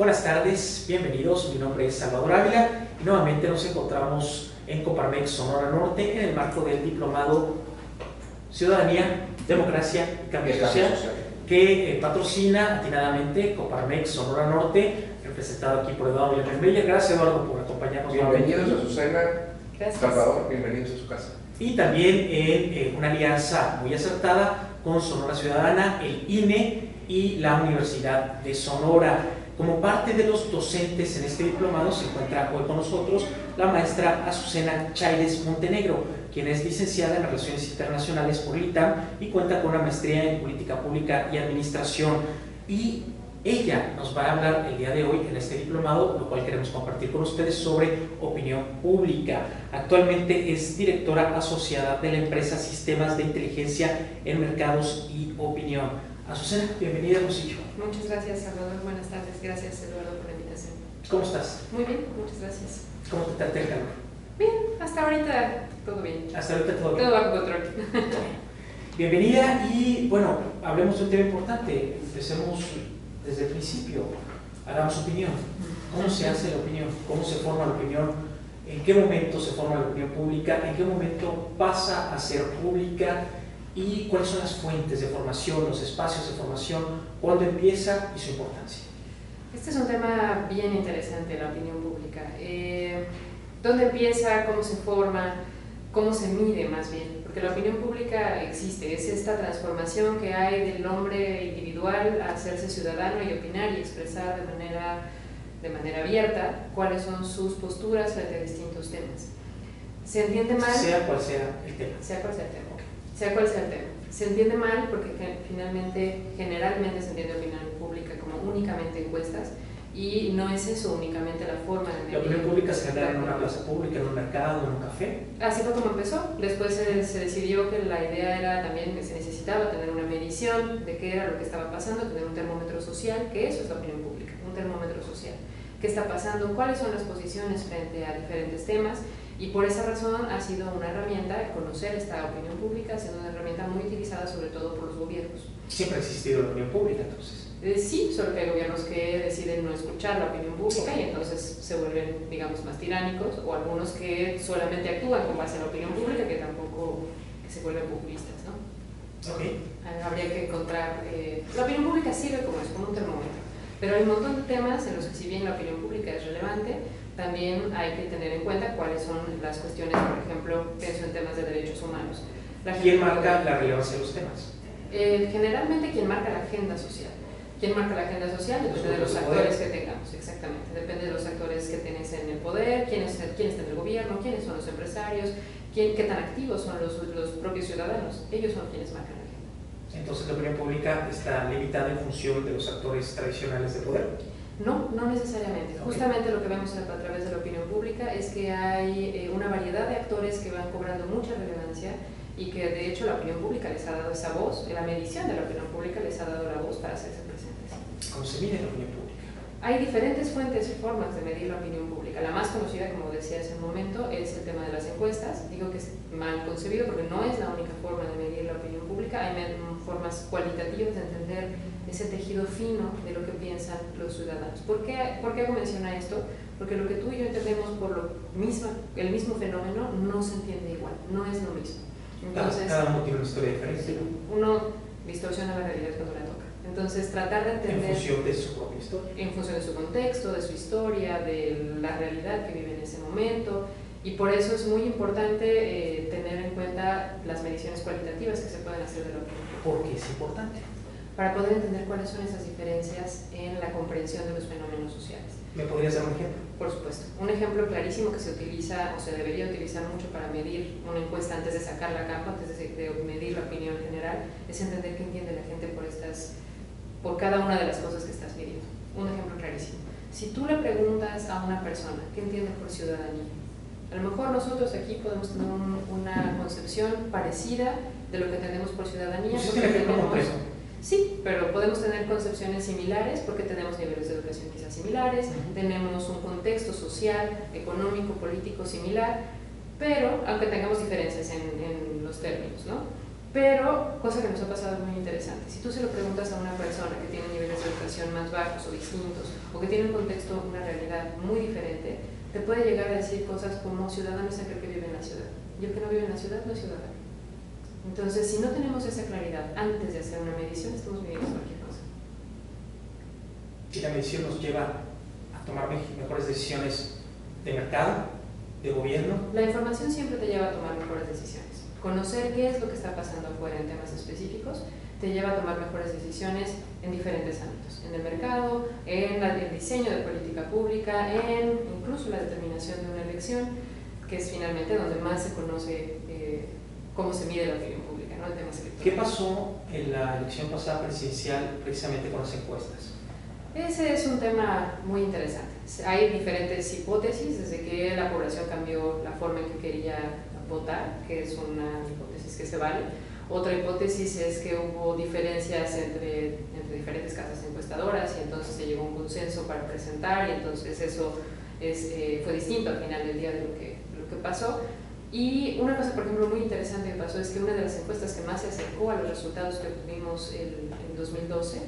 Buenas tardes, bienvenidos. Mi nombre es Salvador Ávila y nuevamente nos encontramos en Coparmex Sonora Norte en el marco del diplomado Ciudadanía, Democracia y Cambio Social que patrocina atinadamente Coparmex Sonora Norte, representado aquí por Eduardo Lembermeyer. Gracias, Eduardo, por acompañarnos. Bienvenidos a Azucena. Gracias. Salvador, bienvenidos a su casa. Y también en una alianza muy acertada con Sonora Ciudadana, el INE y la Universidad de Sonora. Como parte de los docentes en este diplomado se encuentra hoy con nosotros la maestra Azucena Chaires Montenegro, quien es licenciada en Relaciones Internacionales por el ITAM y cuenta con una maestría en Política Pública y Administración. Y ella nos va a hablar el día de hoy en este diplomado, lo cual queremos compartir con ustedes, sobre opinión pública. Actualmente es directora asociada de la empresa Sistemas de Inteligencia en Mercados y Opinión. Azucena, bienvenida a Hermosillo. Muchas gracias, Salvador. Buenas tardes. Gracias, Eduardo, por la invitación. ¿Cómo estás? Muy bien, muchas gracias. ¿Cómo te trata el calor? Bien, hasta ahorita todo bien. Hasta ahorita todo bien. Todo bajo control. Bienvenida y bueno, hablemos de un tema importante. Empecemos desde el principio. Hagamos opinión. ¿Cómo se hace la opinión? ¿Cómo se forma la opinión? ¿En qué momento se forma la opinión pública? ¿En qué momento pasa a ser pública? ¿Y cuáles son las fuentes de formación, los espacios de formación? ¿Cuándo empieza y su importancia? Este es un tema bien interesante, la opinión pública. ¿Dónde empieza? ¿Cómo se forma? ¿Cómo se mide más bien? Porque la opinión pública existe, es esta transformación que hay del hombre individual a hacerse ciudadano y opinar y expresar de manera abierta cuáles son sus posturas frente a distintos temas. ¿Se entiende mal? Sea cual sea el tema. Sea cual sea el tema. Sea cual sea el tema. Se entiende mal porque generalmente se entiende opinión pública como únicamente encuestas y no es eso únicamente la forma de medir. ¿La opinión pública se genera en una plaza pública, en un mercado, en un café? Así fue como empezó. Después se decidió que la idea era también que se necesitaba tener una medición de qué era lo que estaba pasando, tener un termómetro social, que eso es la opinión pública, un termómetro social. ¿Qué está pasando? ¿Cuáles son las posiciones frente a diferentes temas? Y por esa razón ha sido una herramienta, conocer esta opinión pública, ha sido una herramienta muy utilizada sobre todo por los gobiernos. ¿Siempre ha existido la opinión pública entonces? Sí, solo que hay gobiernos que deciden no escuchar la opinión pública y entonces se vuelven, digamos, más tiránicos, o algunos que solamente actúan con base en la opinión pública que tampoco que se vuelven populistas, ¿no? Okay. Habría que encontrar... la opinión pública sirve como un termómetro, pero hay un montón de temas en los que si bien la opinión pública es relevante, también hay que tener en cuenta cuáles son las cuestiones, por ejemplo, pienso en temas de derechos humanos. ¿Quién marca la relevancia de los temas? Generalmente quien marca la agenda social. ¿Quién marca la agenda social? Depende de los actores que tengamos, exactamente. Depende de los actores que tenés en el poder, quién está en el gobierno, quiénes son los empresarios, qué tan activos son los propios ciudadanos. Ellos son quienes marcan la agenda. Entonces, ¿la opinión pública está limitada en función de los actores tradicionales de poder? No, no necesariamente. Okay. Justamente lo que vemos a través de la opinión pública es que hay una variedad de actores que van cobrando mucha relevancia y que de hecho la opinión pública les ha dado esa voz, la medición de la opinión pública les ha dado la voz para hacerse presentes. ¿Cómo se mide la opinión pública? Hay diferentes fuentes y formas de medir la opinión pública. La más conocida, como decía hace un momento, es el tema de las encuestas. Digo que es mal concebido porque no es la única forma de medir la opinión pública. Hay formas cualitativas de entender ese tejido fino de lo que piensan los ciudadanos. ¿Por qué hago mención a esto? Porque lo que tú y yo entendemos por el mismo fenómeno no se entiende igual, no es lo mismo. Entonces, cada uno tiene una historia diferente. Uno distorsiona la realidad cuando la toca. Entonces, tratar de entender... En función de su propia historia. En función de su contexto, de su historia, de la realidad que vive en ese momento. Y por eso es muy importante tener en cuenta las mediciones cualitativas que se pueden hacer de la opinión. ¿Por qué es importante? Para poder entender cuáles son esas diferencias en la comprensión de los fenómenos sociales. ¿Me podrías dar un ejemplo? Por supuesto. Un ejemplo clarísimo que se utiliza o se debería utilizar mucho para medir una encuesta antes de sacarla a campo, antes de medir la opinión general, es entender qué entiende la gente por cada una de las cosas que estás midiendo. Un ejemplo clarísimo. Si tú le preguntas a una persona qué entiende por ciudadanía, a lo mejor nosotros aquí podemos tener una concepción parecida de lo que entendemos por ciudadanía. Sí, pero podemos tener concepciones similares porque tenemos niveles de educación quizás similares, tenemos un contexto social, económico, político similar, pero aunque tengamos diferencias en los términos, ¿no? Pero, cosa que nos ha pasado muy interesante, si tú se lo preguntas a una persona que tiene niveles de educación más bajos o distintos, o que tiene un contexto, una realidad muy diferente, te puede llegar a decir cosas como ciudadano es aquel que vive en la ciudad. Y el que no vive en la ciudad no es ciudadano. Entonces, si no tenemos esa claridad antes de hacer una medición, estamos midiendo cualquier cosa. Y la medición nos lleva a tomar mejores decisiones de mercado, de gobierno. La información siempre te lleva a tomar mejores decisiones. Conocer qué es lo que está pasando afuera en temas específicos te lleva a tomar mejores decisiones en diferentes ámbitos, en el mercado, en el diseño de política pública, en incluso la determinación de una elección, que es finalmente donde más se conoce cómo se mide la opinión pública, ¿no? En temas electorales. ¿Qué pasó en la elección pasada presidencial precisamente con las encuestas? Ese es un tema muy interesante. Hay diferentes hipótesis, desde que la población cambió la forma en que quería votar, que es una hipótesis que se vale. Otra hipótesis es que hubo diferencias entre diferentes casas encuestadoras y entonces se llegó a un consenso para presentar y entonces eso fue distinto al final del día de lo que pasó. Y una cosa, por ejemplo, muy interesante que pasó es que una de las encuestas que más se acercó a los resultados que obtuvimos en 2012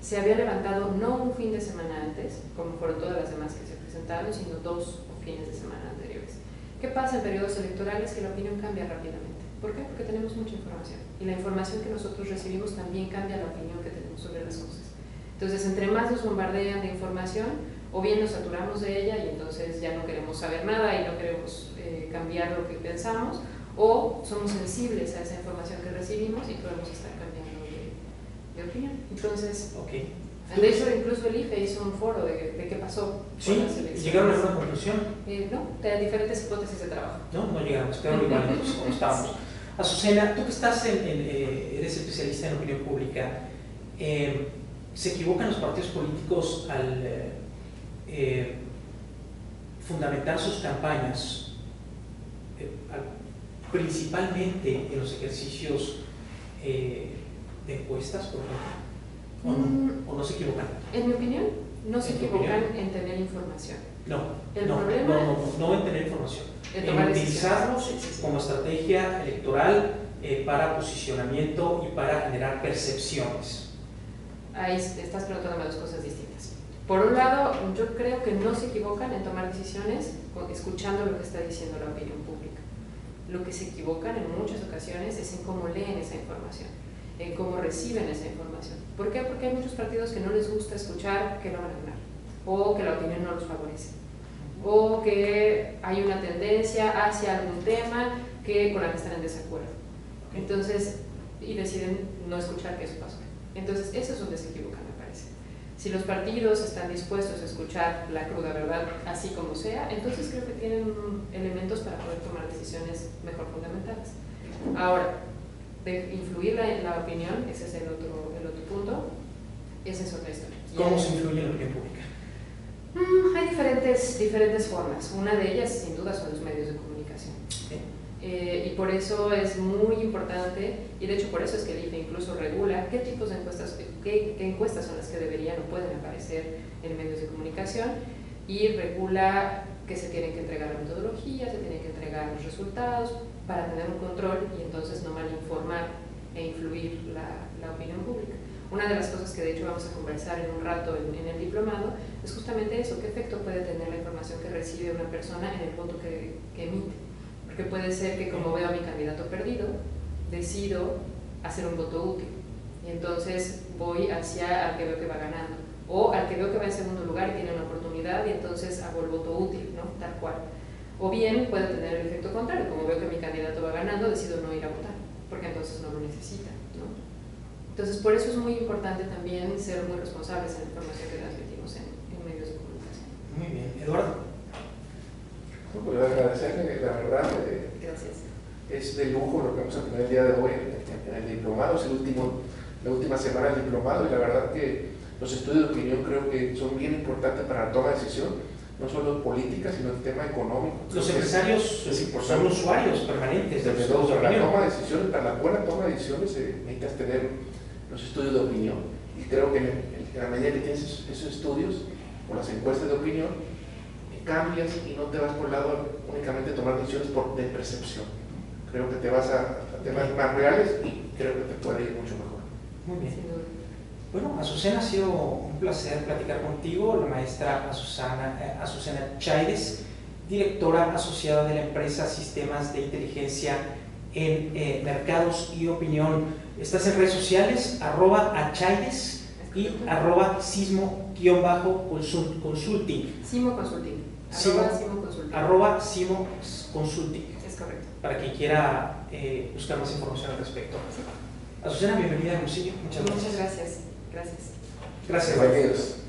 se había levantado no un fin de semana antes, como fueron todas las demás que se presentaron, sino 2 fines de semana anteriores. ¿Qué pasa en periodos electorales? Que la opinión cambia rápidamente. ¿Por qué? Porque tenemos mucha información. Y la información que nosotros recibimos también cambia la opinión que tenemos sobre las cosas. Entonces, entre más nos bombardean de información, o bien nos saturamos de ella y entonces ya no queremos saber nada y no queremos cambiar lo que pensamos, o somos sensibles a esa información que recibimos y podemos estar cambiando de opinión. Entonces, okay. De hecho, incluso el IFE hizo un foro de qué pasó con las elecciones. ¿Llegaron a alguna conclusión? No, de diferentes hipótesis de trabajo. No llegamos, quedaron igual entonces como estábamos. Sí. Azucena, tú que estás eres especialista en opinión pública, ¿se equivocan los partidos políticos al fundamentar sus campañas principalmente en los ejercicios de encuestas, por ejemplo? ¿O no se equivocan? En mi opinión, no se equivocan en tener información. No en tener información. En utilizarlos como estrategia electoral para posicionamiento y para generar percepciones. Ahí estás preguntándome dos cosas distintas. Por un lado, yo creo que no se equivocan en tomar decisiones escuchando lo que está diciendo la opinión pública. Lo que se equivocan en muchas ocasiones es en cómo leen esa información, en cómo reciben esa información. ¿Por qué? Porque hay muchos partidos que no les gusta escuchar que no van a ganar, o que la opinión no los favorece, o que hay una tendencia hacia algún tema con la que están en desacuerdo. Entonces, y deciden no escuchar que eso pasó. Entonces, eso es donde se equivocan, me parece. Si los partidos están dispuestos a escuchar la cruda verdad, así como sea, entonces creo que tienen elementos para poder tomar decisiones mejor fundamentadas. Ahora, de influir en la opinión, ese es el otro punto, esa es otra historia. ¿Cómo se influye en la opinión pública? Hay diferentes formas. Una de ellas, sin duda, son los medios de comunicación. Sí. Y por eso es muy importante, y de hecho por eso es que el IFE incluso regula qué tipos de encuestas, qué encuestas son las que deberían o pueden aparecer en medios de comunicación, y regula que se tienen que entregar la metodología, se tienen que entregar los resultados para tener un control y entonces no malinformar e influir la opinión pública. Una de las cosas que de hecho vamos a conversar en un rato en el diplomado es justamente eso, qué efecto puede tener la información que recibe una persona en el voto que emite. Porque puede ser que como veo a mi candidato perdido, decido hacer un voto útil y entonces voy hacia al que veo que va ganando, o al que veo que va en segundo lugar y tiene una oportunidad y entonces hago el voto útil, ¿no? Tal cual. O bien puede tener el efecto contrario, como veo que mi candidato va ganando, decido no ir a votar, porque entonces no lo necesita, ¿no? Entonces por eso es muy importante también ser muy responsables en la información que transmitimos en medios de comunicación. Muy bien. Eduardo. Pues agradecerle, la verdad, gracias. Es de lujo lo que vamos a tener el día de hoy en el diplomado, es la última semana del diplomado, y la verdad que los estudios de opinión creo que son bien importantes para la toma de decisión, no solo política, sino el tema económico. Los empresarios son usuarios permanentes de los estudios de opinión. Para la toma de decisiones, para la buena toma de decisiones necesitas tener los estudios de opinión, y creo que en la medida que tienes esos estudios o las encuestas de opinión, cambias y no te vas por el lado únicamente de tomar decisiones de percepción. creo que te vas a temas más reales y creo que te puede ir mucho mejor. Muy bien. Sin duda. Bueno, Azucena, ha sido un placer platicar contigo, la maestra Azucena Chaides, directora asociada de la empresa Sistemas de Inteligencia en Mercados y Opinión. Estás en redes sociales, @achaides y @sismo_consulting. Simo Consulting. Simo Simo Consulting. Es correcto. Para quien quiera buscar más información al respecto. Azucena, bienvenida a Hermosillo. Muchas gracias. Muchas gracias. Gracias. Gracias. Bienvenidos.